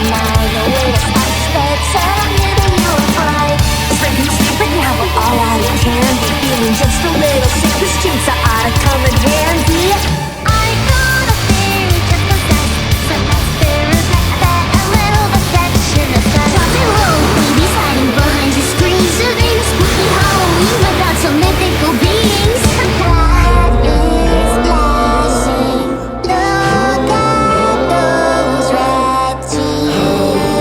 smile, the way the spice that said I'm giving you a fright. Drinking sleep, but now we're all out of candy. Feeling just a little sick, this juice ought to come in handy. I got a theory, just possessed. So let's respect that a little affection is done. Dropping low, babies hiding behind your screen, serving a spooky Halloween without some mythical beings. That is flashing. Look at those red cheeks.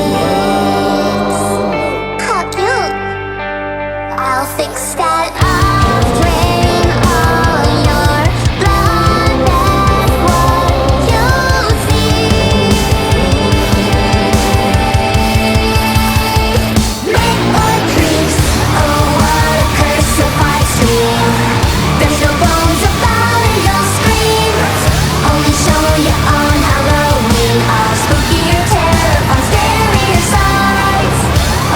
How cute. I'll fix that. I'll drain all your blood. That's what you'll see. Mick or creeps, oh what a curse if I scream. There's no bones about it, you'll scream. Only show you on Halloween. All spooky or terrifying, scarier sights.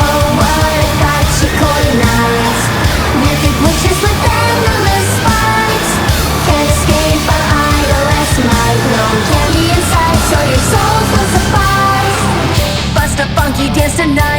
Oh what a got you cold nights. Mythic witches with venomous spikes. Can't escape our idoless might. No candy inside, so your souls will suffice. Bust a funky dance tonight.